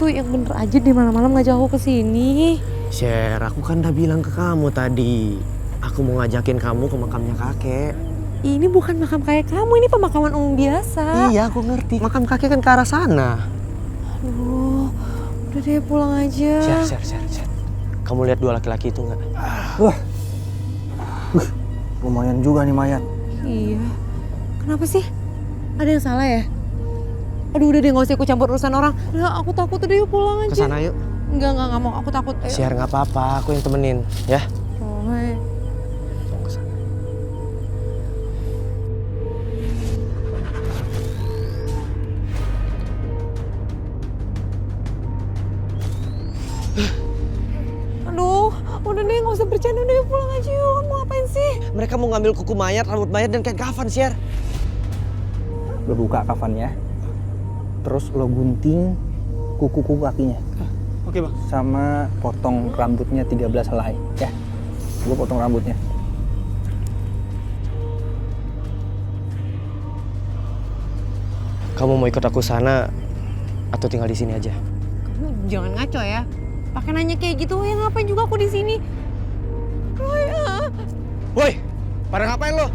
tuh yang bener aja deh malam-malam ngajak aku kesini. Share, aku kan udah bilang ke kamu tadi. Aku mau ngajakin kamu ke makamnya kakek. Ini bukan makam kayak kamu, ini pemakaman umum biasa. Iya, aku ngerti. Makam kakek kan ke arah sana. Aduh, udah deh pulang aja. Share. Kamu lihat dua laki-laki itu nggak? Lumayan juga nih mayat. Iya. Kenapa sih? Ada yang salah ya? Aduh udah deh gak usah ikut campur urusan orang. Udah aku takut, udah yuk pulang aja. Kesana yuk. Enggak mau, aku takut. Ayo. Share nggak apa-apa, aku yang temenin, ya. Roy. Tunggu kesana. Aduh, udah deh gak usah bercanda, udah yuk pulang aja yuk. Kamu ngapain sih? Mereka mau ngambil kuku mayat, rambut mayat, dan kain kafan, Share. Lo buka kafannya, terus lo gunting kuku-kuku kakinya. Oke, Bang. Sama potong rambutnya 13 helai, ya. Gue potong rambutnya. Kamu mau ikut aku sana atau tinggal di sini aja? Kamu jangan ngaco ya. Pakai nanya kayak gitu, ya ngapain juga aku di sini? Roy, Woi, pada ngapain lo?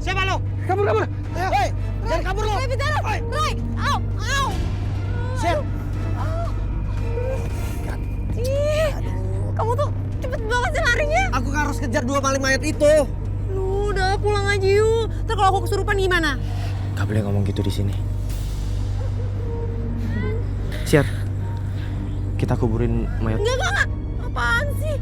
Siapa lo? Kabur. Woi, jangan kabur lo. Roy, bicara. Roy, au. Share. Ih, kamu tuh cepet banget sih larinya. Aku harus kejar dua maling mayat itu. Lu udah pulang aja yuk. Ntar kalau aku kesurupan gimana? Gak boleh ngomong gitu di sini. Share. Kita kuburin mayat. Enggak. Apaan sih?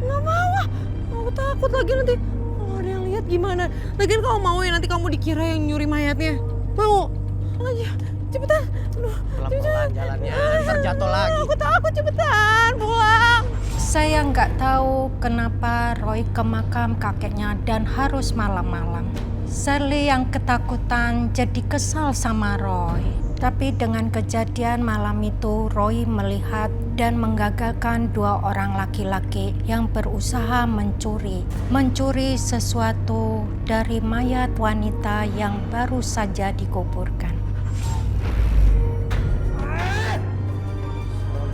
Nggak mau ah. Aku takut lagi nanti. Kalau ada yang lihat gimana? Lagian kamu mau ya nanti kamu dikira yang nyuri mayatnya? Mau? Pulang aja. Cepetan. Aduh. Pelan-pelan jalannya, ntar jatuh lagi. Aku takut, cepetan. Pulang. Saya nggak tahu kenapa Roy ke makam kakeknya dan harus malam-malam. Sally yang ketakutan jadi kesal sama Roy. Tapi dengan kejadian malam itu, Roy melihat dan menggagalkan dua orang laki-laki yang berusaha mencuri sesuatu dari mayat wanita yang baru saja dikuburkan.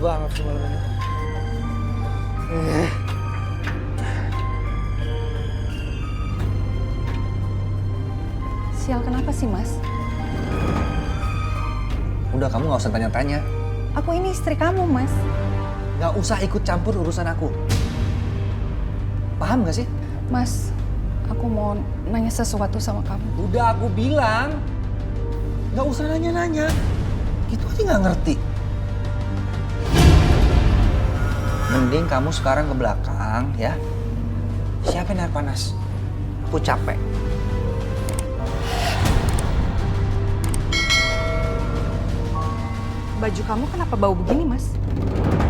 Banget sih malam ini. Sial, kenapa sih, Mas? Udah, kamu gak usah tanya-tanya. Aku ini istri kamu, Mas. Gak usah ikut campur urusan aku. Paham gak sih? Mas, aku mau nanya sesuatu sama kamu. Udah aku bilang. Gak usah nanya-nanya. Gitu aja gak ngerti. Mending kamu sekarang ke belakang, ya. Siapin air panas. Aku capek. Baju kamu kenapa bau begini, Mas?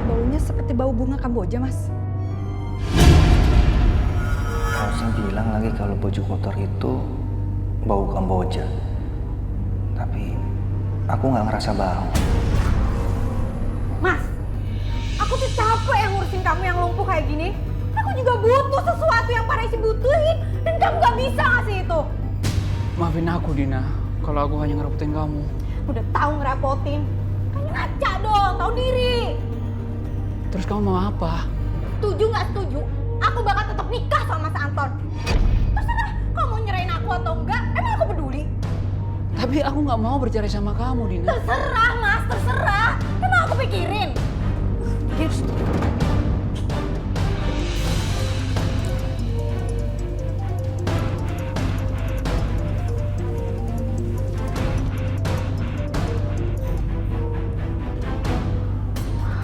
Baunya seperti bau bunga kamboja, Mas. Harusnya bilang lagi kalau baju kotor itu bau kamboja. Tapi aku nggak ngerasa bau. Mas, aku tuh capek yang ngurusin kamu yang lumpuh kayak gini. Aku juga butuh sesuatu yang Paraisi butuhin. Dan kamu gak bisa ngasih itu. Maafin aku, Dina, kalau aku hanya ngerepotin kamu. Udah tahu ngerepotin. Kamu ngaca dong, tahu diri. Terus kamu mau apa? Setuju nggak setuju? Aku bakal tetap nikah sama Mas Anton. Terserah kamu mau nyerahin aku atau enggak. Emang aku peduli? Tapi aku nggak mau bercerai sama kamu, Dina. Terserah Mas, terserah. Emang aku pikirin?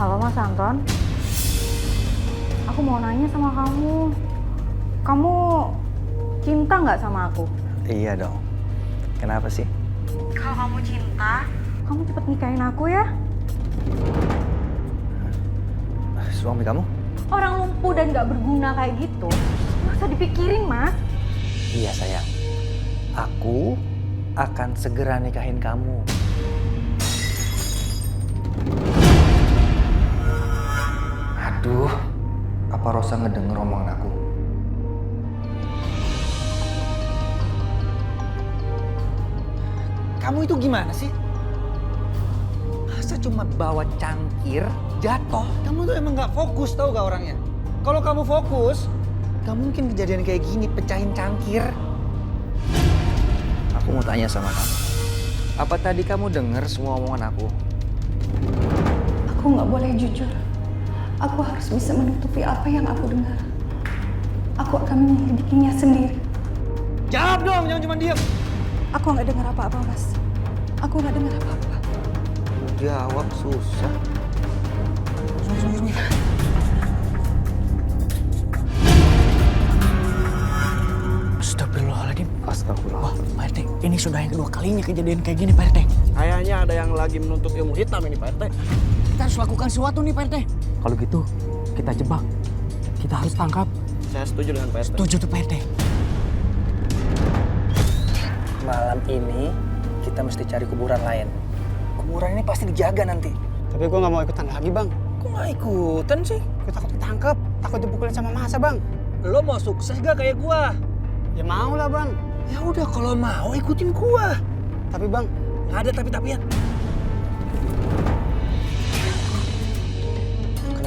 Halo, Mas Anton. Aku mau nanya sama kamu. Kamu cinta nggak sama aku? Iya dong. Kenapa sih? Kalau kamu cinta, kamu cepet nikahin aku ya. Suami kamu? Orang lumpuh dan nggak berguna kayak gitu, nggak usah dipikirin, Mas. Iya sayang. Aku akan segera nikahin kamu. Aduh, apa Rosa ngedenger omongan aku? Kamu itu gimana sih? Masa cuma bawa cangkir, jatuh. Kamu tuh emang gak fokus tau gak orangnya? Kalau kamu fokus, gak mungkin kejadian kayak gini, pecahin cangkir. Aku mau tanya sama kamu. Apa tadi kamu dengar semua omongan aku? Aku nggak boleh jujur. Aku harus bisa menutupi apa yang aku dengar. Aku akan menyelidikinya sendiri. Jawab dong, jangan cuma diam. Aku nggak dengar apa-apa, Mas. Aku nggak dengar apa-apa. Jawab susah. Astagfirullahaladzim. Astagfirullah. Wah, Pak RT, ini sudah yang kedua kalinya kejadian kayak gini, Pak RT. Kayaknya ada yang lagi menuntut ilmu hitam ini, Pak RT. Kita harus lakukan sesuatu nih, Pak RT. Kalau gitu, kita jebak. Kita harus tangkap. Saya setuju dengan Pak RT. Setuju tuh, Pak RT. Malam ini kita mesti cari kuburan lain. Kuburan ini pasti dijaga nanti. Tapi gue nggak mau ikutan lagi, Bang. Kok nggak ikutan sih? Gue takut ditangkap, takut dipukulin sama masa, Bang. Lo mau sukses gak kayak gua? Ya mau lah, Bang. Ya udah kalau mau ikutin gua. Tapi, Bang, Nggak ada tapi-tapian.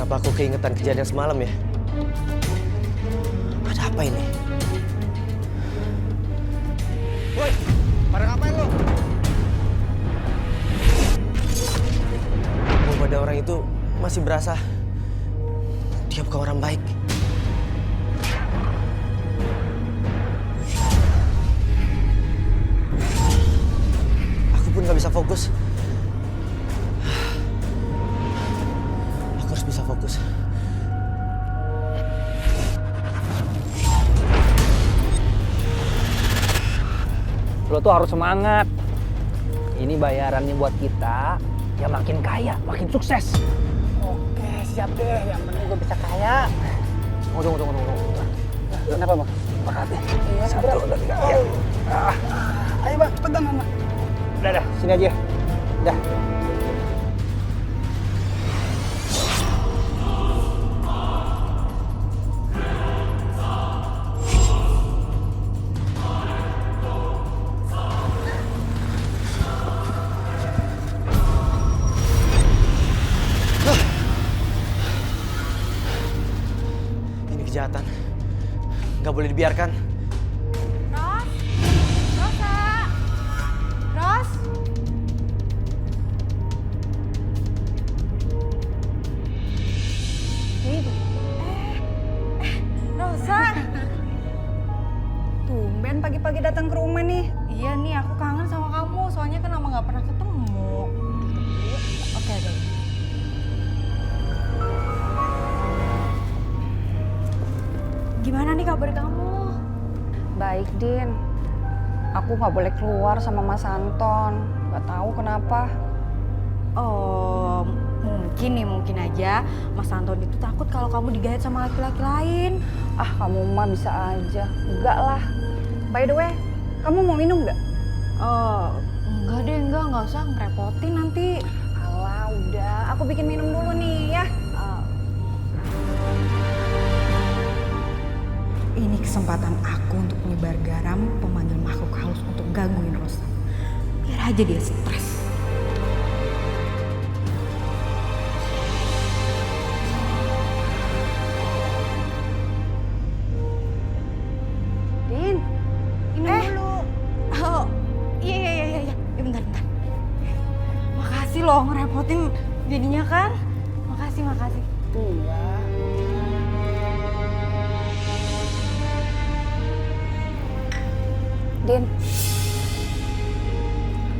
kenapa aku keingetan kejadian semalam ya? Ada apa ini? Woi, pada ngapain lo? Oh, pada orang itu masih berasa dia bukan orang baik. Aku pun gak bisa fokus. Aku harus bisa fokus. Lo tuh harus semangat. Ini bayarannya buat kita yang makin kaya, makin sukses. Oke, siap deh. Yang penting gue bisa kaya. Tunggu. Kenapa, Bang? Makasih. Iya, Satu, dua, tiga. Ya. Ayo, Bang, pegang, Bang. Udah, sini aja. Udah. Ini kejahatan. Gak boleh dibiarkan. Ros? Rosa? Ros? Rosa? Tumben pagi-pagi datang ke rumah nih. Iya nih, aku kangen sama kamu. Soalnya kan lama gak pernah ketemu. Oke, deh. Gimana nih kabar kamu? Baik, Din. Aku nggak boleh keluar sama Mas Anton. Nggak tahu kenapa. Oh, mungkin aja Mas Anton itu takut kalau kamu digait sama laki-laki lain. Ah, kamu mah bisa aja. Enggak lah. By the way, kamu mau minum nggak? Oh, enggak deh, enggak usah ngerepotin nanti. Alah, udah. Aku bikin minum dulu nih ya. Ini kesempatan aku untuk menyebar garam pemanggil makhluk halus untuk gangguin Rosa. Biar aja dia stres. Din, minum dulu. Oh, iya. Ya, bentar. Makasih loh ngerepotin jadinya kan. Makasih. Din,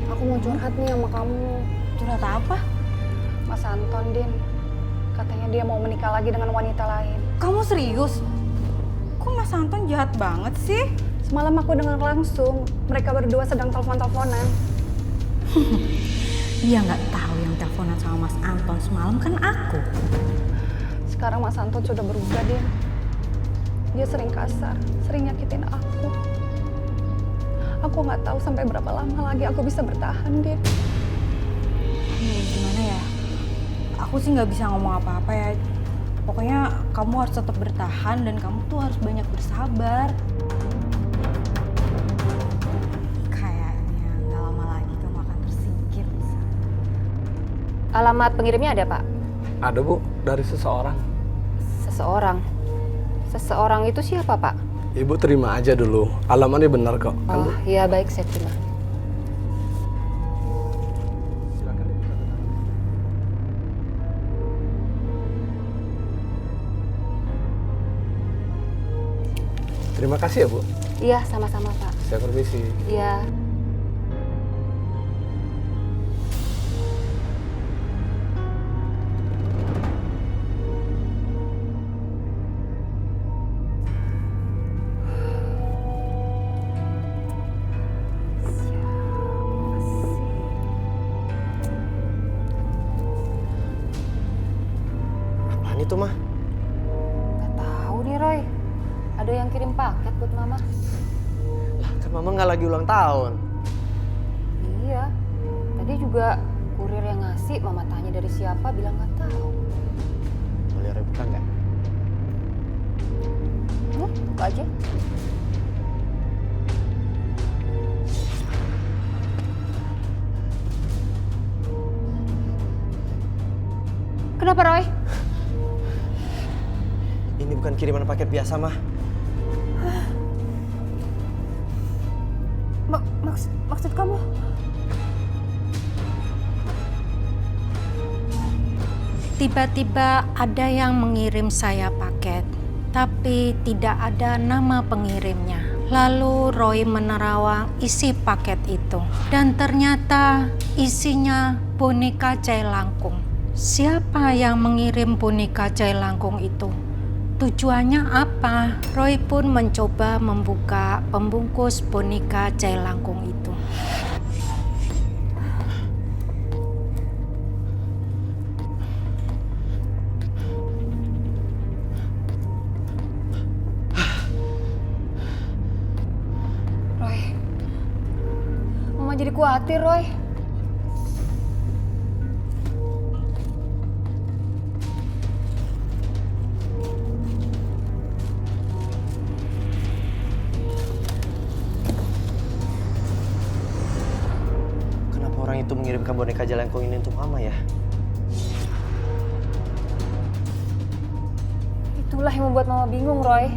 aku mau curhat nih sama kamu. Curhat apa? Mas Anton, Din. Katanya dia mau menikah lagi dengan wanita lain. Kamu serius? Kok Mas Anton jahat banget sih? Semalam aku dengar langsung, mereka berdua sedang telepon-teleponan. Dia nggak tahu yang teleponan sama Mas Anton semalam kan aku. Sekarang Mas Anton sudah berubah, Din. Dia sering kasar, sering nyakitin aku. Aku nggak tahu sampai berapa lama lagi aku bisa bertahan, Din. Gimana ya? Aku sih nggak bisa ngomong apa-apa ya. Pokoknya kamu harus tetap bertahan dan kamu tuh harus banyak bersabar. Kayaknya nggak lama lagi kamu akan tersingkir. Alamat pengirimnya ada, Pak? Ada, Bu, dari seseorang. Seseorang. Seseorang itu siapa, Pak? Ibu terima aja dulu. Alamatnya benar kok. Kan, Bu? Oh, iya baik, saya terima. Silakan, Ibu. Terima kasih ya, Bu. Iya, sama-sama, Pak. Saya permisi. Iya. Apaan itu, Mah? Gak tahu nih, Roy. Ada yang kirim paket buat Mama. Lah, kan Mama nggak lagi ulang tahun. Iya. Tadi juga kurir yang ngasih, Mama tanya dari siapa, bilang gak tahu. Boleh Roy buka nggak? Buka aja. Kenapa, Roy? Ini bukan kiriman paket biasa, Mah. Maksud kamu? Tiba-tiba ada yang mengirim saya paket, tapi tidak ada nama pengirimnya. Lalu Roy menerawang isi paket itu, dan ternyata isinya boneka Jailangkung. Siapa yang mengirim boneka Jailangkung itu? Tujuannya apa? Roy pun mencoba membuka pembungkus boneka Jailangkung itu. Roy. Mama jadi khawatir, Roy. Kenapa orang itu mengirimkan boneka Jailangkung ini untuk Mama ya? Itulah yang membuat Mama bingung, Roy.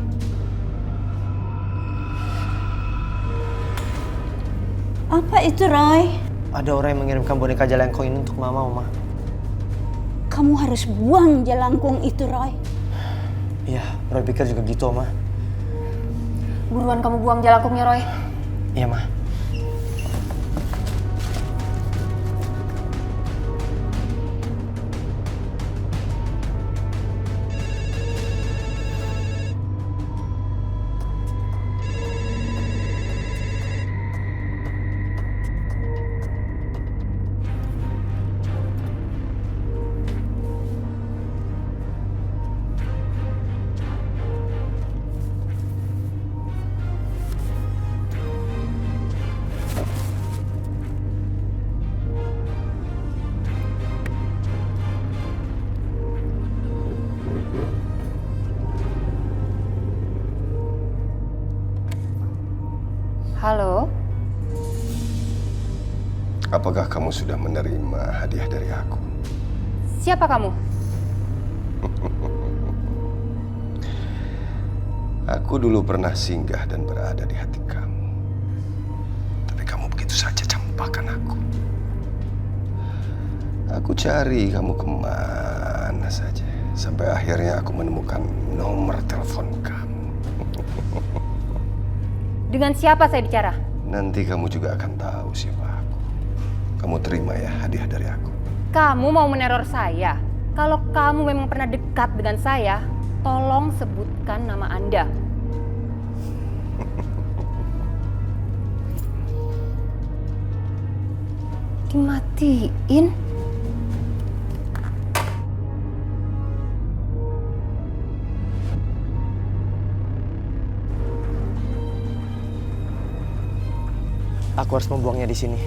Apa itu, Roy? Ada orang yang mengirimkan boneka Jailangkung ini untuk Mama, Oma. Kamu harus buang Jailangkung itu, Roy. Iya, Roy pikir juga gitu, Oma. Buruan kamu buang Jailangkungnya, Roy. Iya, Ma. Halo? Apakah kamu sudah menerima hadiah dari aku? Siapa kamu? Aku dulu pernah singgah dan berada di hati kamu. Tapi kamu begitu saja campakkan aku. Aku cari kamu kemana saja. Sampai akhirnya aku menemukan nomor telepon kamu. Dengan siapa saya bicara? Nanti kamu juga akan tahu siapa aku. Kamu terima ya hadiah dari aku. Kamu mau meneror saya? Kalau kamu memang pernah dekat dengan saya, tolong sebutkan nama Anda. Dimatiin? Aku harus membuangnya di sini.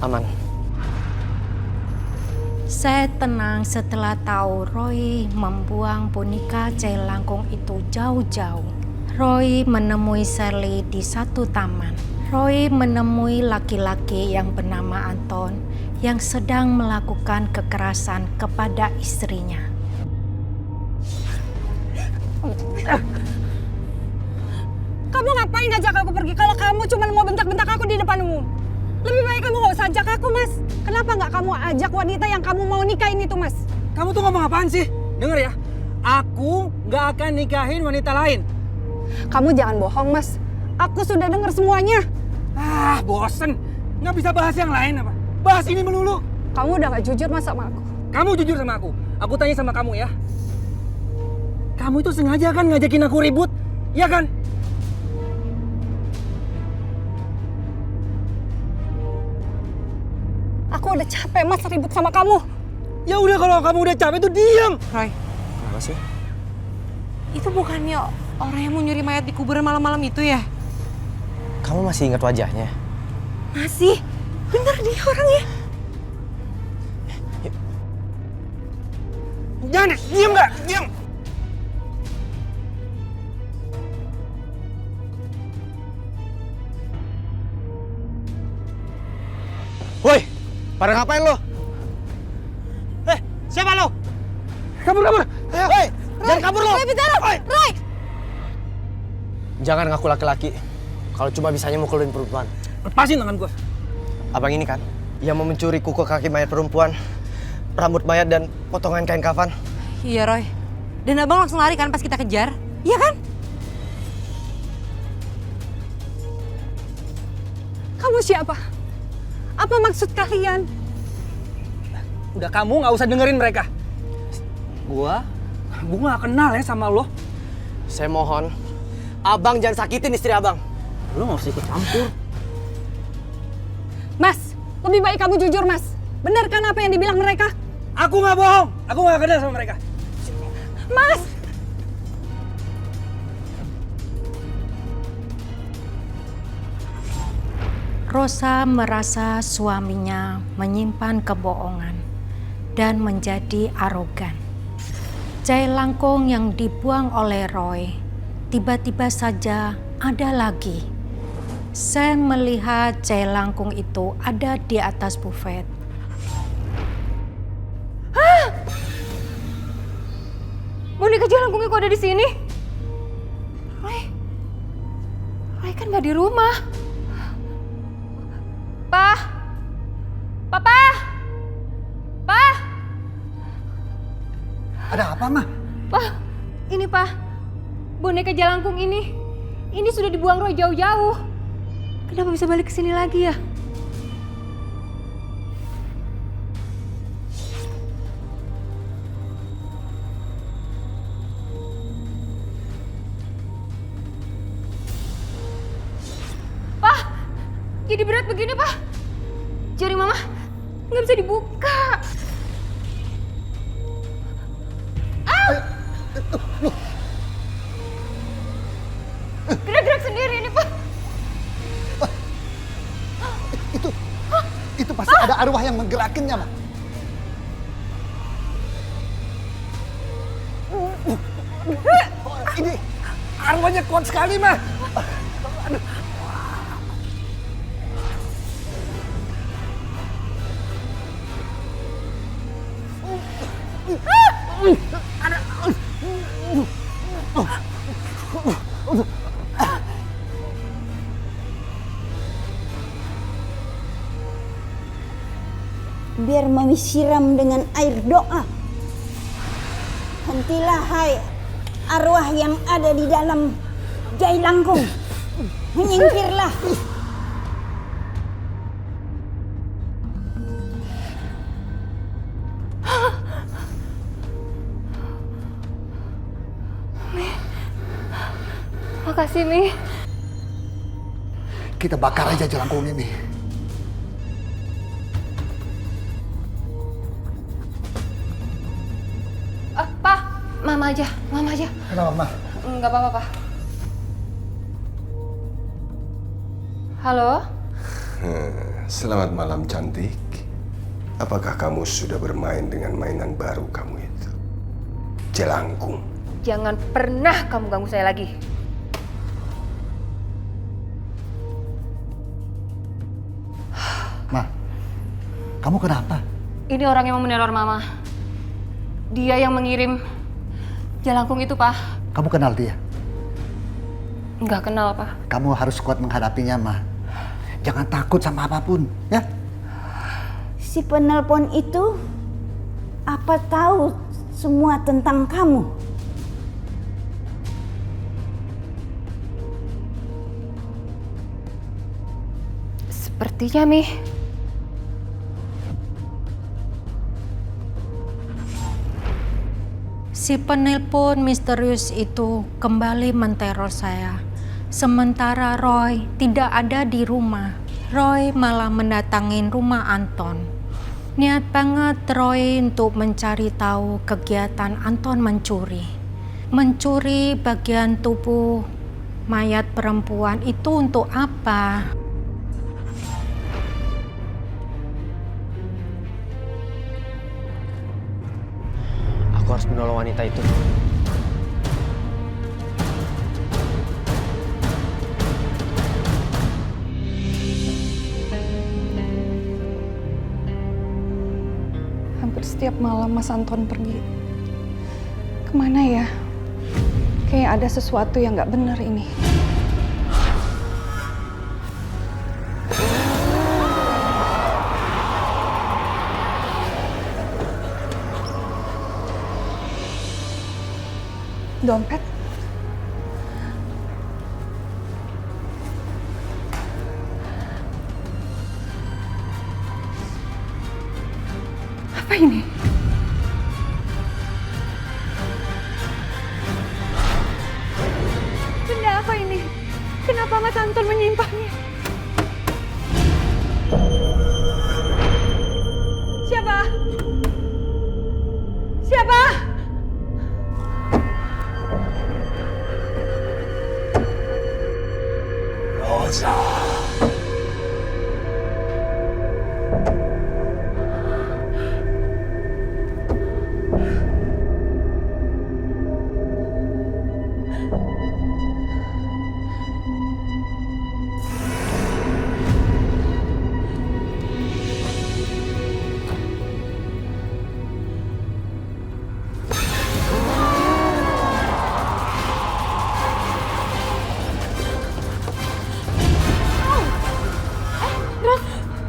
Aman. Saya tenang setelah tahu Roy membuang boneka Jailangkung itu jauh-jauh. Roy menemui Sally di satu taman. Roy menemui laki-laki yang bernama Anton yang sedang melakukan kekerasan kepada istrinya. Kamu ngapain ngajak aku pergi kalau kamu cuma mau bentak-bentak aku di depan umum? Lebih baik kamu gak usah ajak aku, Mas. Kenapa nggak kamu ajak wanita yang kamu mau nikahin itu, Mas? Kamu tuh ngomong apaan sih? Dengar ya, aku nggak akan nikahin wanita lain. Kamu jangan bohong, Mas. Aku sudah dengar semuanya. Ah, bosen. Nggak bisa bahas yang lain apa? Bahas ini melulu. Kamu udah gak jujur, Mas, sama aku. Kamu jujur sama aku. Aku tanya sama kamu ya. Kamu itu sengaja kan ngajakin aku ribut? Iya kan? Aku udah capek, Mas, ribut sama kamu. Ya udah kalau kamu udah capek tuh diam. Roy, Kenapa sih? itu bukannya orang yang mau nyuri mayat di kuburan malam-malam itu ya? Kamu masih ingat wajahnya? Masih? Bener dia orangnya. Jangan, diam nggak? Diam. Woi, pada ngapain lo? Siapa lo? Kabur. Hei, jangan kabur lo! Roy, bentar! Roy! Jangan ngaku laki-laki. Kalau cuma bisanya mukulin perempuan. Lepasin tangan gua. Abang ini kan, yang mau mencuri kuku kaki mayat perempuan, rambut mayat dan potongan kain kafan. Iya, Roy. Dan abang langsung lari kan pas kita kejar? Iya kan? Kamu siapa? Apa maksud kalian? Udah kamu nggak usah dengerin mereka. Gua nggak kenal ya sama lo. Saya mohon, abang jangan sakitin istri abang. Lo nggak usah ikut campur. Mas, lebih baik kamu jujur, Mas. Benar kan apa yang dibilang mereka? Aku nggak bohong. Aku nggak kenal sama mereka. Mas! Rosa merasa suaminya menyimpan kebohongan dan menjadi arogan. Jailangkung yang dibuang oleh Roy tiba-tiba saja ada lagi. Sam melihat jailangkung itu ada di atas bufet. Boneka Jailangkungnya kok ada di sini? Roy kan nggak di rumah. Papa! Ada apa, Ma? Ini boneka Jailangkung ini sudah dibuang Roy jauh-jauh. Kenapa bisa balik ke sini lagi ya? Jadi berat begini, Pak. Jari Mama nggak bisa dibuka. Gerak-gerak sendiri ini, Pak. Itu pasti ada arwah yang menggerakinnya, Ma. Ini arwahnya kuat sekali, Ma. Biar Mami siram dengan air doa. Hentilah hai arwah yang ada di dalam Jailangkung. Menyingkirlah. Makasih, Mi. Kita bakar aja Jailangkung ini. Pak, Mama aja. Kenapa, Ma? Nggak apa-apa, Pak. Halo? Selamat malam, cantik. Apakah kamu sudah bermain dengan mainan baru kamu itu? Jelangkung. Jangan pernah kamu ganggu saya lagi. Ma, kamu kenapa? Ini orang yang mau meneror Mama. Dia yang mengirim jelangkung itu, Pak. Kamu kenal dia? Nggak kenal, Pak. Kamu harus kuat menghadapinya, Ma. Jangan takut sama apapun, ya? Si penelpon itu apa tahu semua tentang kamu? Sepertinya, Mi. Si penelpon misterius itu kembali menteror saya. Sementara Roy tidak ada di rumah. Roy malah mendatangin rumah Anton. Niat banget Roy untuk mencari tahu kegiatan Anton mencuri. Mencuri bagian tubuh mayat perempuan itu untuk apa? Aku harus menolong wanita itu. Hampir setiap malam Mas Anton pergi. Kemana ya? Kayak ada sesuatu yang nggak benar ini. Dompet? Apa ini? Benda apa ini? Kenapa Mas Anton menyimpannya? Siapa? Siapa?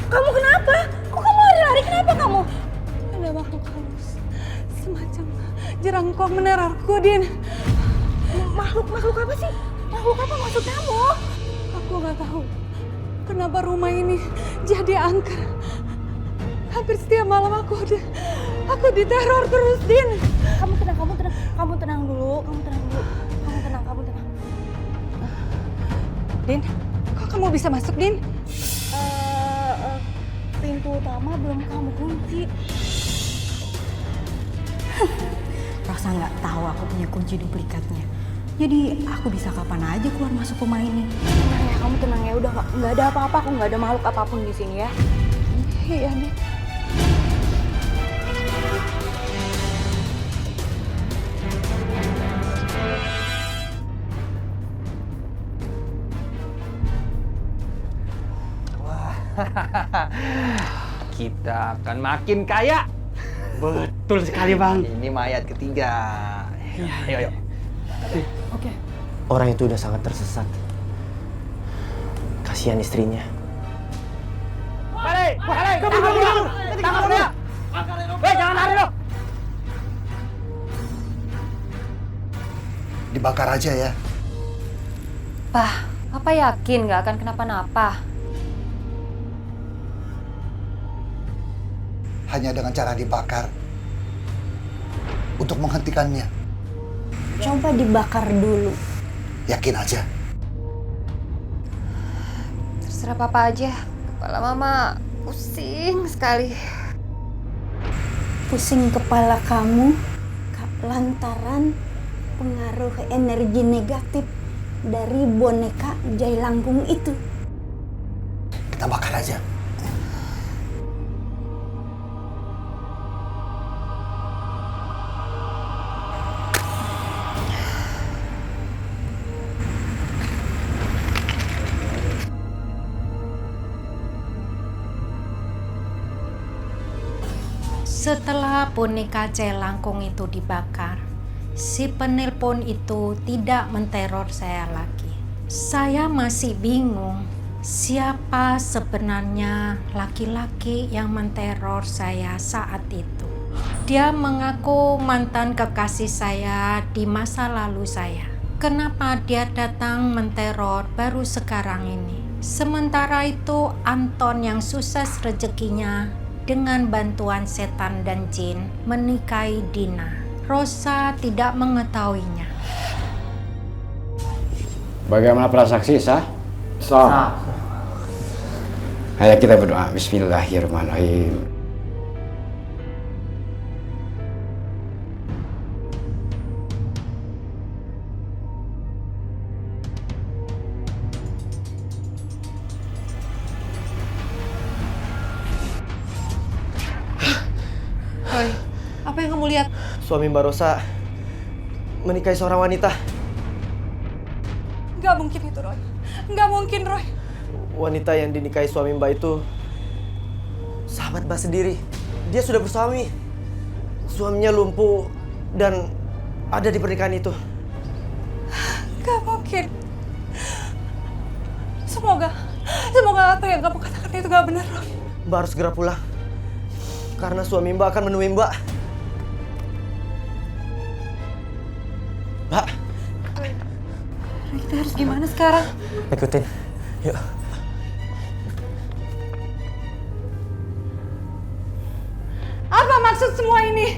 Kamu kenapa? Kok kamu lari-lari? Kenapa kamu? Ada makhluk halus. Semacam jerangkong menerorku, Din. Makhluk apa sih? Makhluk apa maksud kamu? Aku nggak tahu. Kenapa rumah ini jadi angker? Hampir setiap malam aku diteror terus, Din. Kamu tenang dulu. Din, kok kamu bisa masuk, Din? Pintu utama belum kamu kunci. Rosa nggak tahu aku punya kunci duplikatnya. Jadi aku bisa kapan aja keluar masuk rumah ini. Tenang ya, kamu tenang ya. Udah nggak ada apa-apa, aku nggak ada makhluk apapun di sini ya. Iya, Din. Kita akan makin kaya. Betul sekali, Bang. Ini mayat ketiga. Ayo. Oke. Orang itu udah sangat tersesat. Kasihan istrinya. Balik! Tangan dia! Jangan lari lo! Dibakar aja ya. Pak, Papa yakin nggak akan kenapa-napa? Hanya dengan cara dibakar untuk menghentikannya. Coba dibakar dulu. Yakin aja. Terserah Papa aja. Kepala Mama pusing sekali. Pusing kepala kamu lantaran pengaruh energi negatif dari boneka Jailangkung itu. Kita bakar aja. Setelah boneka jelangkung itu dibakar, si penelpon itu tidak menteror saya lagi. Saya masih bingung siapa sebenarnya laki-laki yang menteror saya saat itu. Dia mengaku mantan kekasih saya di masa lalu saya. Kenapa dia datang menteror baru sekarang ini? Sementara itu Anton yang sukses rezekinya dengan bantuan setan dan jin menikahi Dina. Rosa tidak mengetahuinya. Bagaimana para saksi, sah? Sah. Ayo kita berdoa. Bismillahirrahmanirrahim. Roy, apa yang kamu lihat? Suami Mbak Rosa menikahi seorang wanita. Nggak mungkin itu, Roy. Nggak mungkin, Roy. Wanita yang dinikahi suami Mbak itu sahabat Mbak sendiri. Dia sudah bersuami. Suaminya lumpuh dan ada di pernikahan itu. Nggak mungkin. Semoga apa yang kamu katakan itu nggak benar, Roy. Mbak harus segera pulang. Karena suami Mbak akan menemui Mbak. Mbak. Kita harus gimana sekarang? Ikutin. Yuk. Apa maksud semua ini?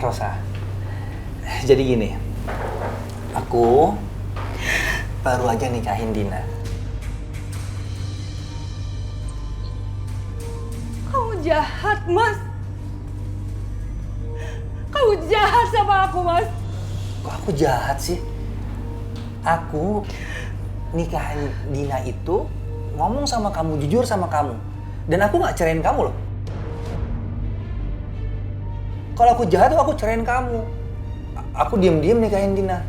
Rosa, jadi gini, aku baru aja nikahin Dina. Kamu jahat, Mas. Kamu jahat sama aku, Mas. Kok aku jahat sih? Aku nikahin Dina itu ngomong sama kamu, jujur sama kamu. Dan aku nggak cerain kamu loh. Kalau aku jahat tuh aku cerain kamu. Aku diam-diam nikahin Dina.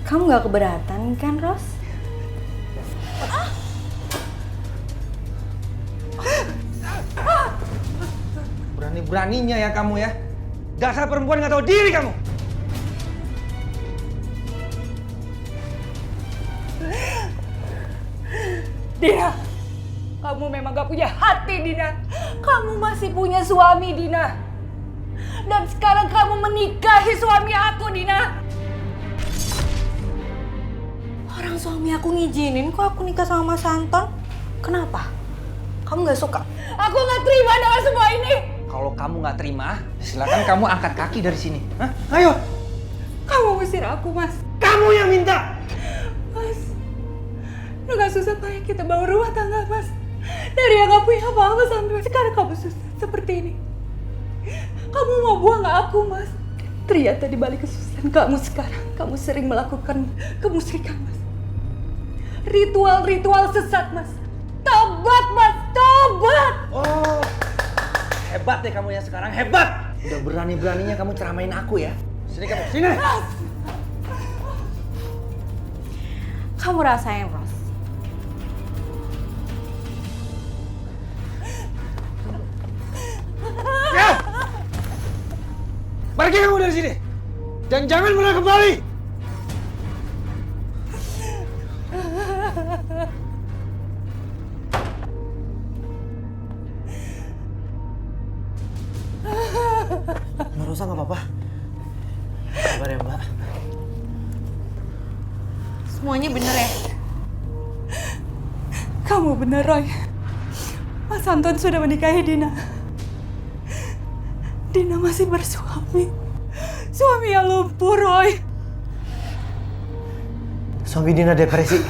Kamu nggak keberatan kan, Ros? Berani-beraninya ya kamu ya. Dasar perempuan nggak tahu diri kamu. Dina, kamu memang gak punya hati, Dina. Kamu masih punya suami, Dina. Dan sekarang kamu menikahi suami aku, Dina. Orang suami aku ngizinin kok aku nikah sama Mas Anton. Kenapa? Kamu nggak suka? Aku gak terima dengan semua ini. Kalau kamu nggak terima, silakan kamu angkat kaki dari sini. Hah? Ayo. Kamu usir aku, Mas. Kamu yang minta. Mas, udah gak susah payah kita bawa rumah tangga, Mas. Dari yang gak punya apa-apa sampai sekarang kamu susah seperti ini. Kamu mau buang aku, Mas. Ternyata di balik kesusahan kamu sekarang, kamu sering melakukan kemusyrikan, Mas. Ritual-ritual sesat, Mas. Tobat, Mas, tobat! Oh, hebat deh kamu ya sekarang, hebat! Udah berani-beraninya kamu ceramain aku ya. Sini kamu, sini! Mas! Kamu rasain, Ros. Ya! Pergi kamu dari sini! Dan jangan pernah kembali! Mbak Rosa nggak apa-apa. Sabar ya, Mbak. Semuanya bener ya? Kamu benar, Roy. Mas Anton sudah menikahi Dina. Dina masih bersuami. Suami yang lumpuh, Roy. Suami Dina depresi.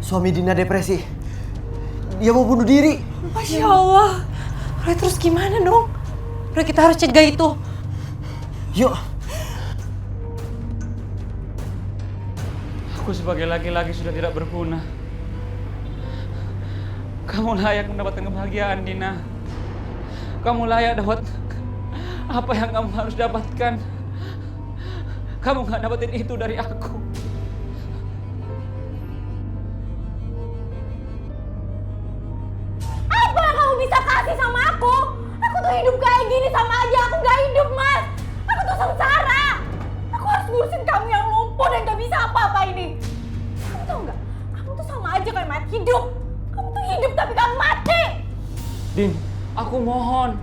Suami Dina depresi. Dia mau bunuh diri. Masya Allah. Roy, terus gimana dong? Roy, kita harus cegah itu. Yuk. Aku sebagai laki-laki sudah tidak berguna. Kamu layak mendapatkan kebahagiaan, Dina. Kamu layak dapat apa yang kamu harus dapatkan. Kamu gak dapetin itu dari aku. Apa yang kamu bisa kasih sama aku? Aku tuh hidup kayak gini sama aja aku gak hidup, Mas. Aku tuh sengsara. Aku harus ngurusin kamu yang lumpuh dan gak bisa apa-apa ini. Kamu tau gak? Kamu tuh sama aja kayak mayat hidup. Kamu tuh hidup tapi kamu mati. Din, aku mohon.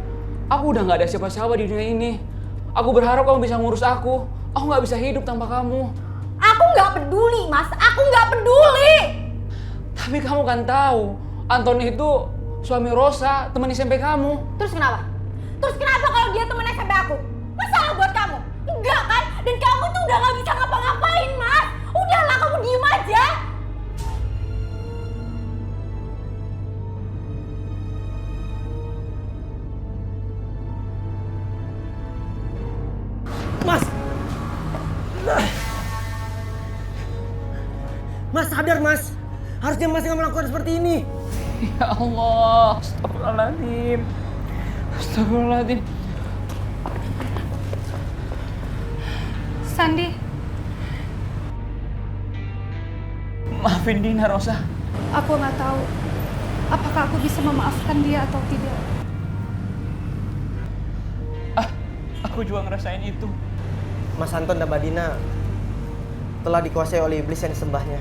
Aku udah gak ada siapa-siapa di dunia ini. Aku berharap kamu bisa ngurus aku. Aku gak bisa hidup tanpa kamu. Aku gak peduli, Mas. Aku gak peduli. Tapi kamu kan tahu, Anton itu suami Rosa, teman SMP kamu. Terus kenapa? Terus kenapa kalau dia temen SMP aku? Masalah buat kamu? Enggak kan? Dan kamu tuh udah gak bisa ngapa-ngapain, Mas. Udahlah, kamu diem aja. Mas! Mas sadar, Mas. Harusnya Mas nggak melakukan seperti ini. Ya Allah, astagfirullahaladzim. Astagfirullahaladzim. Sandi, Maafin Dina, Rosa. Aku nggak tahu apakah aku bisa memaafkan dia atau tidak. Aku juga ngerasain itu. Mas Anton dan Mbak Dina telah dikuasai oleh iblis yang disembahnya.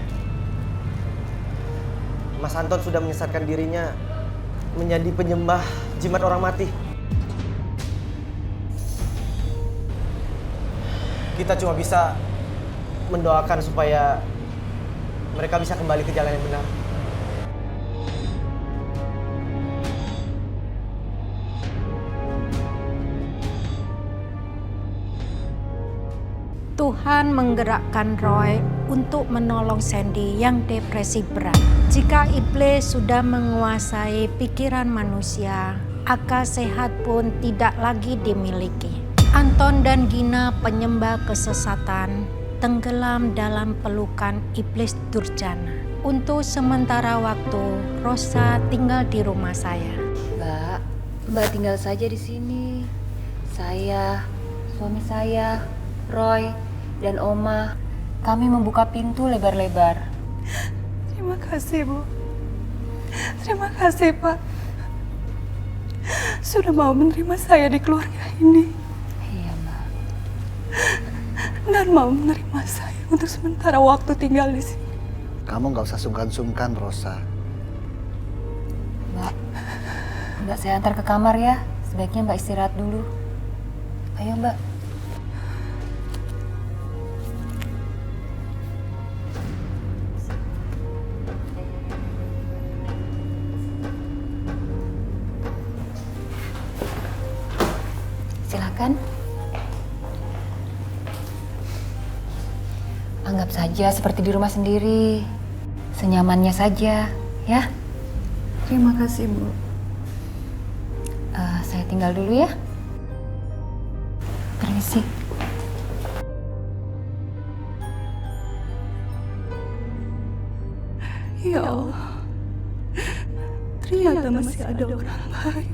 Mas Anton sudah menyesatkan dirinya menjadi penyembah jimat orang mati. Kita cuma bisa mendoakan supaya mereka bisa kembali ke jalan yang benar. Tuhan menggerakkan Roy untuk menolong Sandy yang depresi berat. Jika iblis sudah menguasai pikiran manusia, akal sehat pun tidak lagi dimiliki. Anton dan Gina penyembah kesesatan tenggelam dalam pelukan iblis durjana. Untuk sementara waktu, Rosa tinggal di rumah saya. Mbak tinggal saja di sini. Saya, suami saya, Roy, dan Oma, kami membuka pintu lebar-lebar. Terima kasih, Bu. Terima kasih, Pak. Sudah mau menerima saya di keluarga ini. Iya, Mbak. Dan mau menerima saya untuk sementara waktu tinggal di sini. Kamu nggak usah sungkan-sungkan, Rosa. Mbak, saya antar ke kamar ya. Sebaiknya Mbak istirahat dulu. Ayo, Mbak. Silakan. Anggap saja seperti di rumah sendiri. Senyamannya saja, ya. Terima kasih, Bu. Saya tinggal dulu ya. Permisi. Ya Allah. Ternyata masih ada orang baik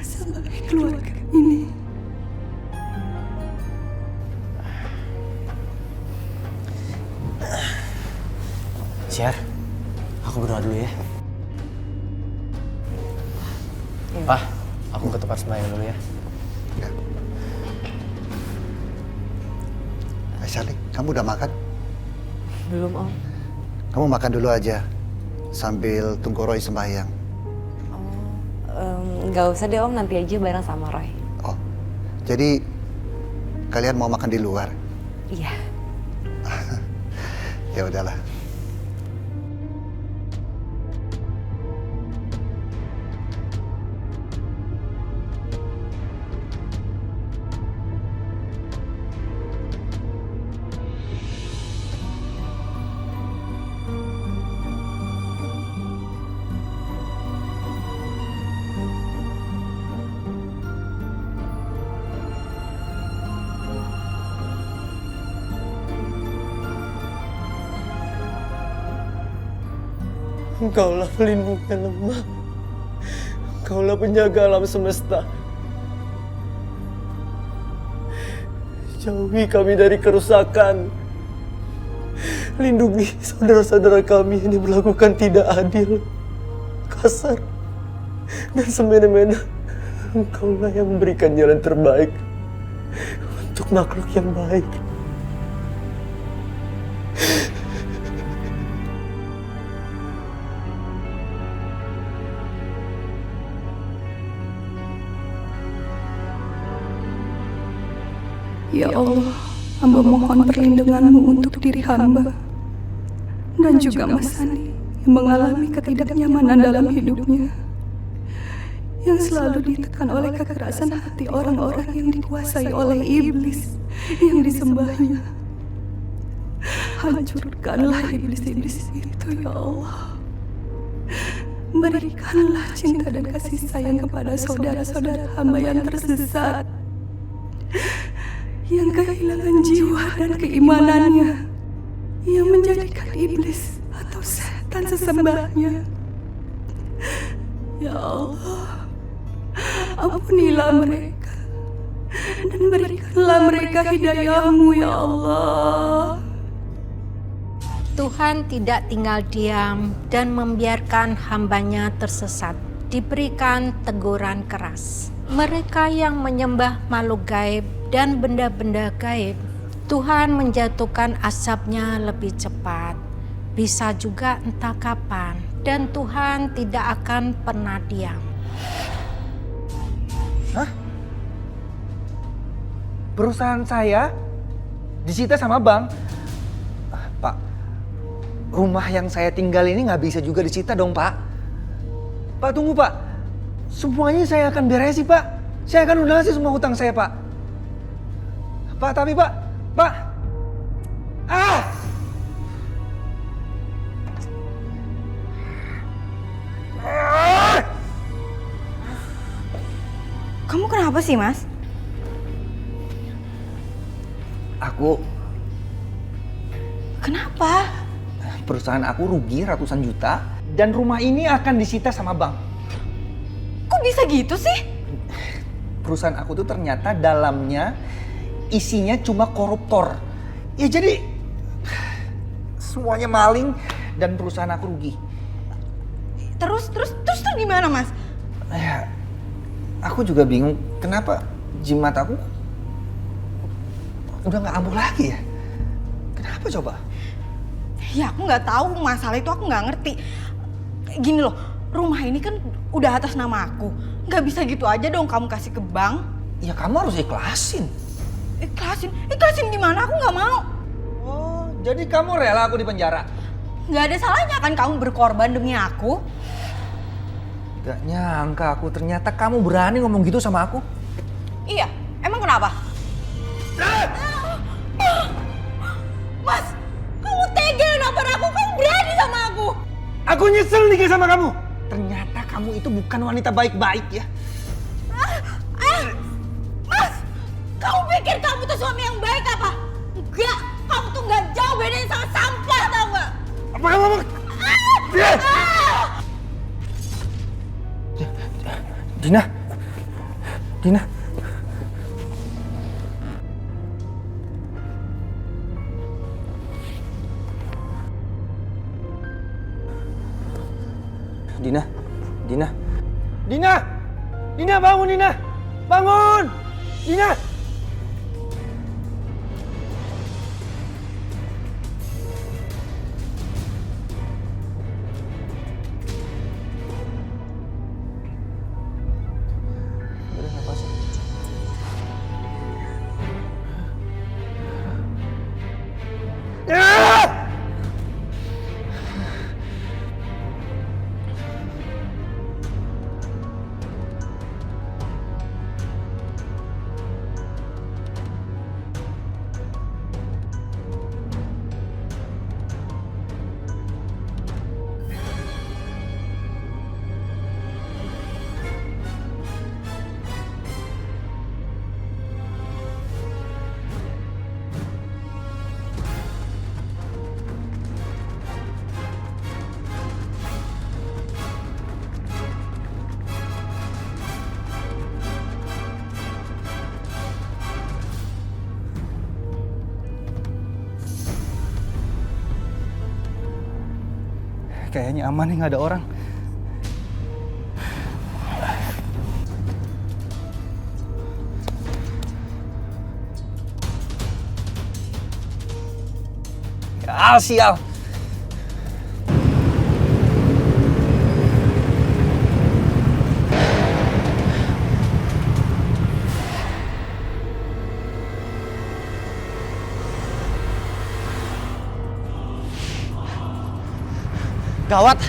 sebagai keluarga ini. Syar, aku berdoa dulu ya. Pak, aku ke tempat sembahyang dulu ya. Charlie, kamu udah makan? Belum, Om. Kamu makan dulu aja sambil tunggu Roy sembahyang. Nggak usah deh, Om. Nanti aja bareng sama Roy. Oh, jadi kalian mau makan di luar? Iya. Ya udahlah. Engkaulah pelindung yang lemah. Engkaulah penjaga alam semesta. Jauhi kami dari kerusakan. Lindungi saudara-saudara kami yang diperlakukan tidak adil, kasar, dan semena-mena. Engkaulah yang memberikan jalan terbaik untuk makhluk yang baik. Ya Allah, hamba mohon perlindungan-Mu untuk diri hamba dan juga Mas Sani yang mengalami ketidaknyamanan dalam hidupnya, yang selalu ditekan oleh kekerasan hati orang-orang yang dikuasai oleh iblis yang disembahnya. Hancurkanlah iblis-iblis itu, ya Allah. Berikanlah cinta dan kasih sayang kepada saudara-saudara hamba yang tersesat, yang kehilangan jiwa dan keimanannya, yang menjadikan iblis atau setan sesembahnya. Ya Allah, ampunilah mereka dan berikanlah mereka hidayah-Mu, ya Allah. Tuhan tidak tinggal diam dan membiarkan hambanya tersesat, diberikan teguran keras. Mereka yang menyembah makhluk gaib dan benda-benda gaib, Tuhan menjatuhkan azabnya lebih cepat, bisa juga entah kapan, dan Tuhan tidak akan pernah diam. Hah? Perusahaan saya disita sama bank. Pak, rumah yang saya tinggal ini nggak bisa juga disita dong, Pak. Pak, tunggu, Pak. Semuanya saya akan beresin, Pak. Saya akan lunasi semua hutang saya, Pak. Pak, tapi Pak. Kamu kenapa sih, Mas? Aku... Kenapa? Perusahaan aku rugi ratusan juta dan rumah ini akan disita sama bank. Kok bisa gitu sih? Perusahaan aku tuh ternyata dalamnya isinya cuma koruptor. Ya jadi semuanya maling dan perusahaan aku rugi. Terus gimana, Mas? Ya, aku juga bingung kenapa jimat aku udah nggak ampuh lagi ya. Kenapa coba? Ya aku nggak tahu, masalah itu aku nggak ngerti. Gini loh, rumah ini kan udah atas nama aku. Nggak bisa gitu aja dong kamu kasih ke bank. Ya kamu harus ikhlasin. Ikhlasin gimana? Aku nggak mau. Oh, jadi kamu rela aku di penjara? Nggak ada salahnya kan kamu berkorban demi aku. Gak nyangka aku ternyata kamu berani ngomong gitu sama aku. Iya, emang kenapa? Mas, kamu tega nampar aku, kamu berani sama aku. Aku nyesel nikah sama kamu. Ternyata kamu itu bukan wanita baik-baik ya. Mas, kamu pikir kamu tuh suami yang baik apa? Enggak, kamu tuh nggak jauh bedanya sama sampah, tau nggak? Apa kamu? Dina. Dina. Dina bangun Dina. Bangun. Dina. Kayaknya aman nih, nggak ada orang. Ya, sial. Gawat.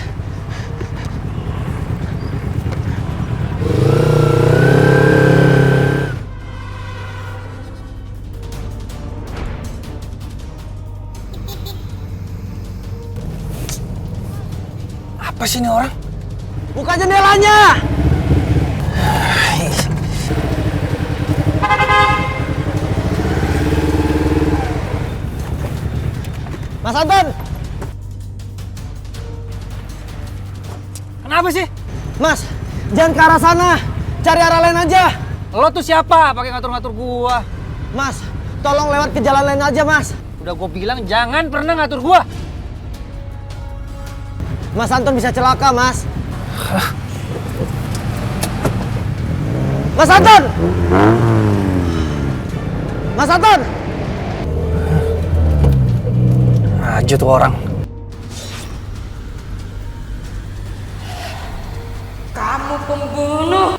Apa sih ini orang? Buka jendelanya. Mas Anton. Kenapa sih? Mas, jangan ke arah sana. Cari arah lain aja. Lo tuh siapa? Pakai ngatur-ngatur gua. Mas, tolong lewat ke jalan lain aja, Mas. Udah gua bilang jangan pernah ngatur gua. Mas Anton bisa celaka, Mas. Mas Anton! Mas Anton! Maju tuh orang. Kamu pembunuh.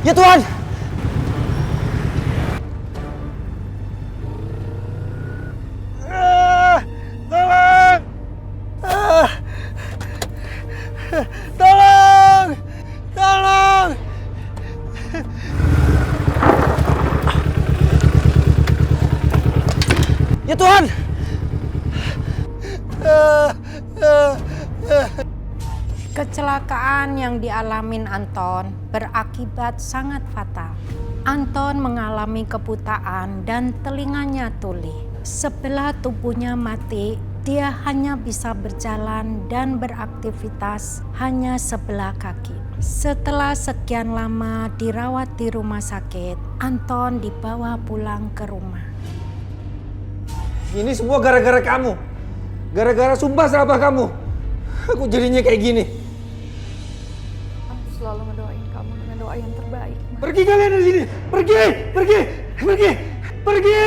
Ya Tuhan! Tolong! Tolong! Tolong! Ya Tuhan! Kecelakaan yang dialamin Anton berakibat sangat fatal. Anton mengalami kebutaan dan telinganya tuli. Sebelah tubuhnya mati, dia hanya bisa berjalan dan beraktivitas hanya sebelah kaki. Setelah sekian lama dirawat di rumah sakit, Anton dibawa pulang ke rumah. Ini semua gara-gara kamu. Gara-gara sumpah serapah kamu. Aku jadinya kayak gini. Aku selalu ngedoain kamu dengan doa yang terbaik. Pergi kalian dari sini. Pergi, pergi, pergi, pergi.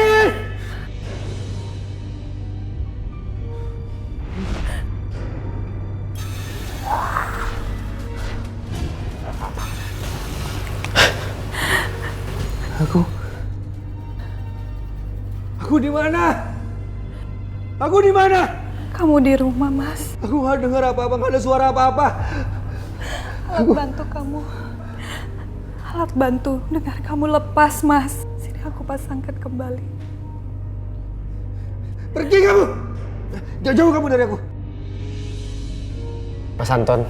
Aku di mana? Aku di mana? Kamu di rumah, Mas. Aku nggak dengar apa-apa, nggak ada suara apa-apa. Alat bantu kamu. Alat bantu dengar kamu lepas, Mas. Sini aku pasangkan kembali. Pergi kamu. Jauh-jauh kamu dari aku. Mas Anton.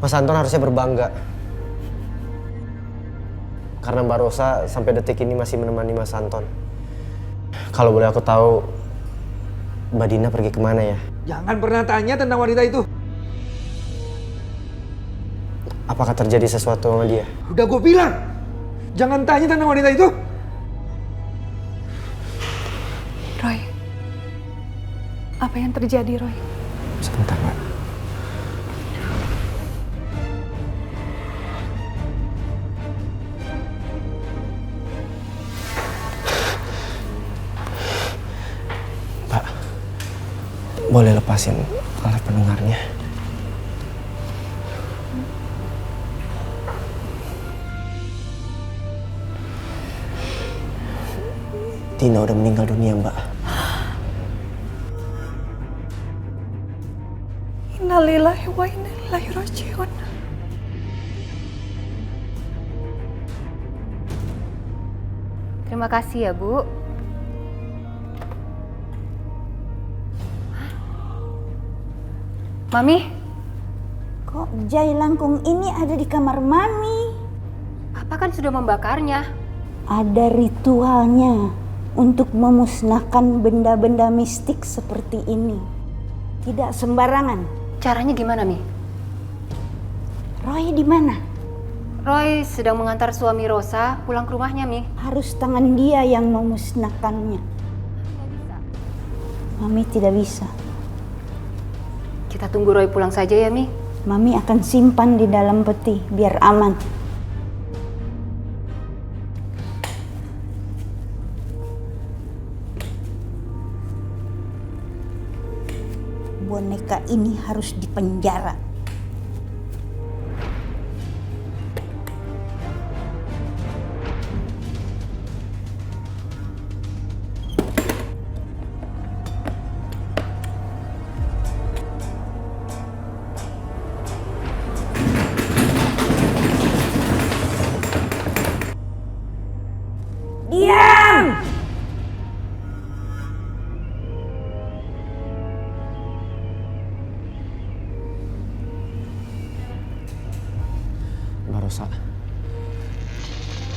Mas Anton harusnya berbangga. Karena Mbak Rosa sampai detik ini masih menemani Mas Anton. Kalau boleh aku tahu, Mbak Dina pergi kemana ya? Jangan pernah tanya tentang wanita itu. Apakah terjadi sesuatu sama dia? Udah gue bilang, jangan tanya tentang wanita itu. Roy, apa yang terjadi, Roy? Sebentar, Mbak. Mbak, boleh lepasin alat pendengarnya? Dina udah meninggal dunia, Mbak. Innalillahi wa inna ilaihi raji'un. Terima kasih ya, Bu. Mami, kok jai langkung ini ada di kamar Mami? Papa kan sudah membakarnya. Ada ritualnya. untuk memusnahkan benda-benda mistik seperti ini. Tidak sembarangan. Caranya gimana, Mi? Roy di mana? Roy sedang mengantar suami Rosa pulang ke rumahnya, Mi. Harus tangan dia yang memusnahkannya. Mami tidak bisa. Kita tunggu Roy pulang saja ya, Mi. Mami akan simpan di dalam peti biar aman. Boneka ini harus dipenjara. Diam!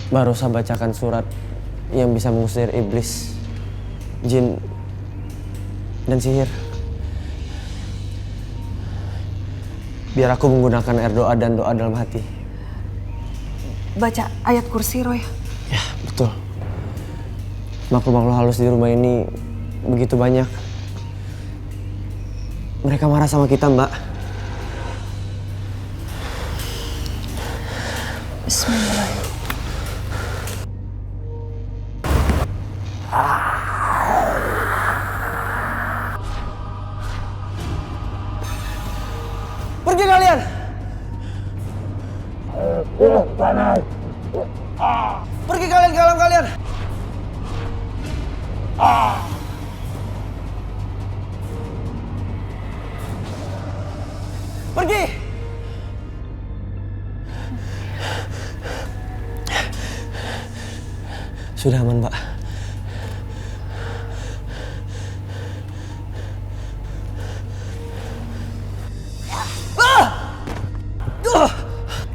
Mbak Rosa bacakan surat yang bisa mengusir iblis, jin, dan sihir. Biar aku menggunakan air doa dan doa dalam hati. Baca ayat kursi, Roy. Ya, betul. Makhluk-makhluk halus di rumah ini begitu banyak. Mereka marah sama kita, Mbak. Bismillahirrahmanirrahim. Pergi kalian! Panas! Pergi kalian ke alam kalian! Pergi! Sudah aman, Pak.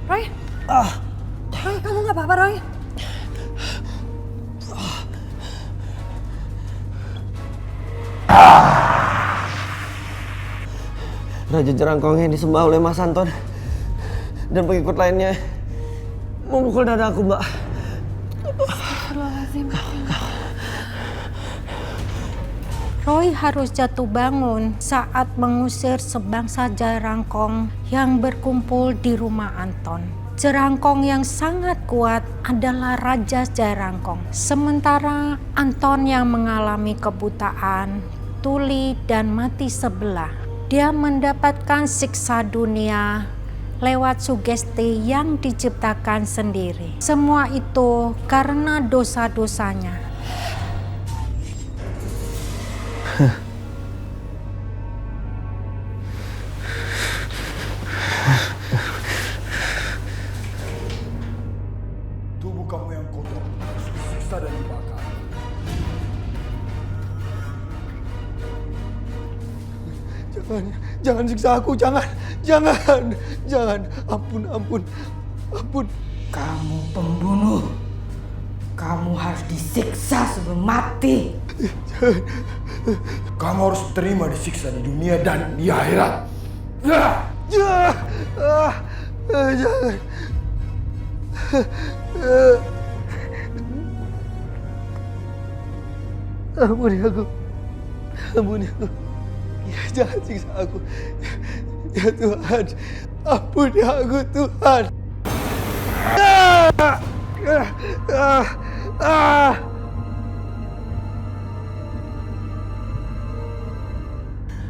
Roy? Roy, kamu nggak apa-apa, Roy? Raja Jerangkong yang disembah oleh Mas Anton dan pengikut lainnya memukul dada aku, Mbak. Astagfirullahaladzim. Roy harus jatuh bangun saat mengusir sebangsa Jerangkong yang berkumpul di rumah Anton. Jerangkong yang sangat kuat adalah Raja Jerangkong. Sementara Anton yang mengalami kebutaan, tuli, dan mati sebelah. Dia mendapatkan siksa dunia lewat sugesti yang diciptakan sendiri. Semua itu karena dosa-dosanya. Tubuh kamu yang kotor harus disiksa dan dibakar. Jangan siksa aku, jangan. Ampun. Kamu pembunuh. Kamu harus disiksa sebelum mati. Kamu harus terima disiksa di dunia dan di akhirat. Jangan. Ampuni aku. Ya, jangan siksa aku. Ya Tuhan, ampuni aku, Tuhan.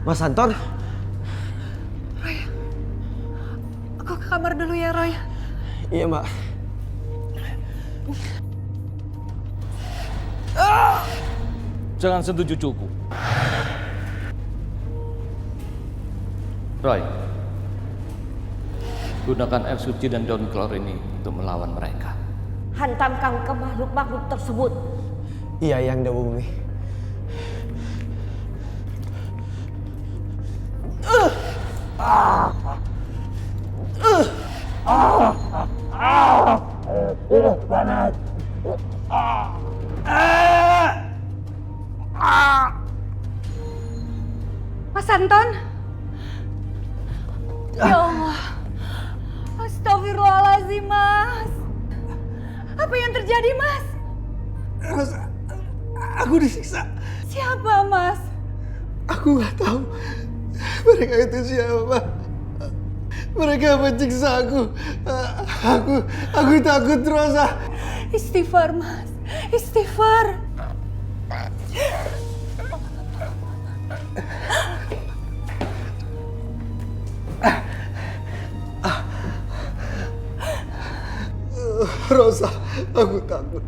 Mas Anton? Roy, aku ke kamar dulu ya, Roy. Iya, Mbak. Jangan sentuh cucuku. Roy, gunakan air suci dan daun kelor ini untuk melawan mereka. Hantamkan ke makhluk-makhluk tersebut. Iya, Yang Dewa Bumi. Panas! Mas Anton. Ya Allah. Astagfirullahaladzim, Mas. Apa yang terjadi, Mas? Rosa, aku disiksa. Siapa, Mas? Aku nggak tahu mereka itu siapa. Mereka menyiksa aku. Aku takut, Rosa. Istighfar, Mas. Istighfar. Rosa, aku takut.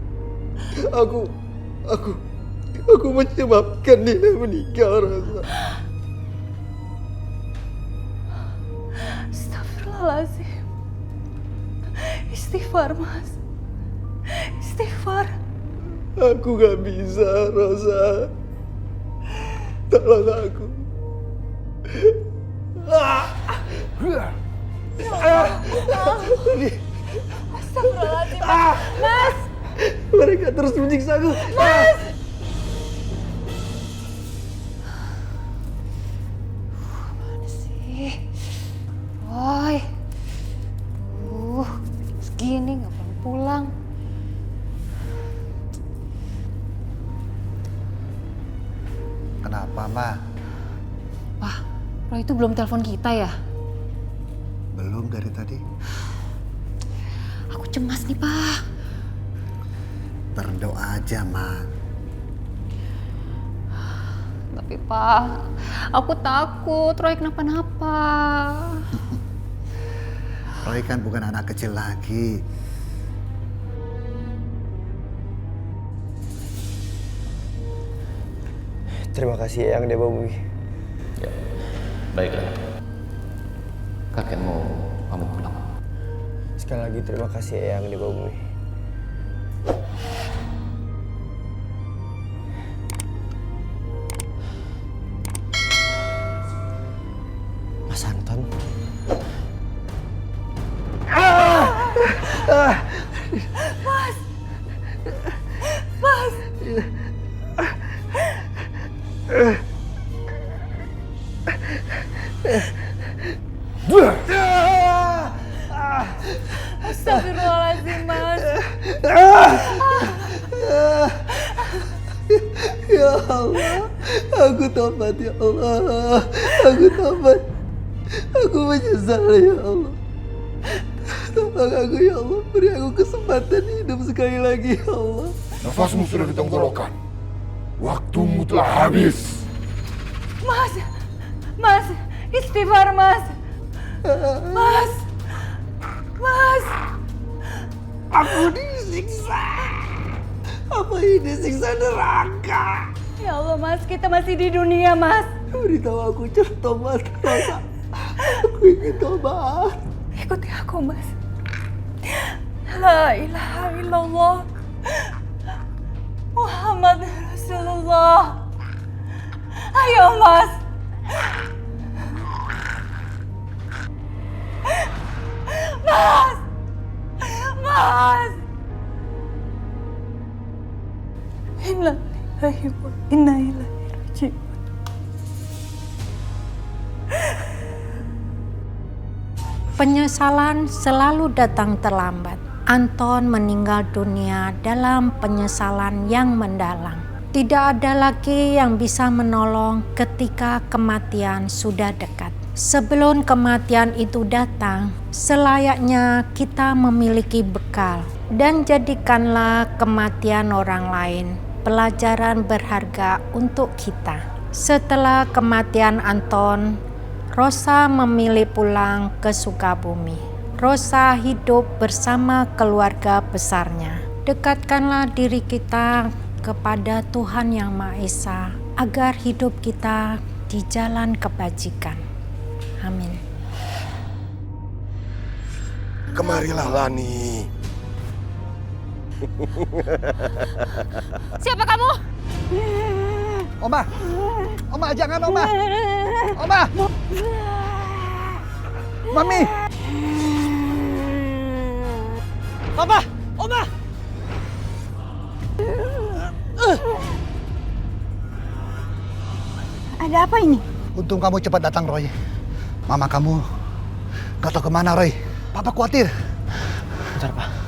Aku menyebabkan Dina meninggal, Rosa. Astagfirullahaladzim. Istighfar, Mas. Istighfar. Aku gak bisa, Rosa. Tolong aku. Astagfirullahaladzim, Mas. Mereka terus menyiksa aku. Mas. Mana sih? Woi. Segini nggak pulang. Kenapa, Ma? Wah, Roy itu belum telepon kita ya? Belum dari tadi. Aku cemas nih, Pak. Berdoa aja, Ma. Tapi, Pak, aku takut Roy kenapa-napa. Roy kan bukan anak kecil lagi. Terima kasih Eyang Dewa Bumi. Ya, baiklah. Kakekmu kamu pulang. Sekali lagi terima kasih Eyang Dewa Bumi. Mas Anton. Mas. Mas. Astagfirullahaladzim, Mas. Ya Allah, aku tobat ya Allah. Aku tobat. Aku menyesal ya Allah. Tolong aku ya Allah, beri aku kesempatan hidup sekali lagi ya Allah. Nafasmu sudah di tenggorokan. Waktumu telah habis. Mas. Mas. Istighfar, Mas. Mas. Mas. Aku disiksa. Apa ini siksa neraka? Ya Allah, Mas, kita masih di dunia, Mas. Beritahu aku cara tobat, Rosa. Aku ingin tobat. Ikuti aku, Mas. La ilaha illallah. Muhammad Rasulullah. Ayo, Mas. Mas. Mas. Inna lillahi wa inna ilaihi raji'un. Penyesalan selalu datang terlambat. Anton meninggal dunia dalam penyesalan yang mendalam. Tidak ada lagi yang bisa menolong ketika kematian sudah dekat. Sebelum kematian itu datang, selayaknya kita memiliki bekal dan jadikanlah kematian orang lain pelajaran berharga untuk kita. Setelah kematian Anton, Rosa memilih pulang ke Sukabumi. Rosa hidup bersama keluarga besarnya. Dekatkanlah diri kita kepada Tuhan Yang Maha Esa agar hidup kita di jalan kebajikan. Amin. Kemarilah Lani. Siapa kamu? Oma. Oma, jangan Oma. Oma. Mami. Papa, Oma. Ada apa ini? Untung kamu cepat datang, Roy. Mama kamu gak tahu kemana, Roy. Papa khawatir. Bentar, Pak.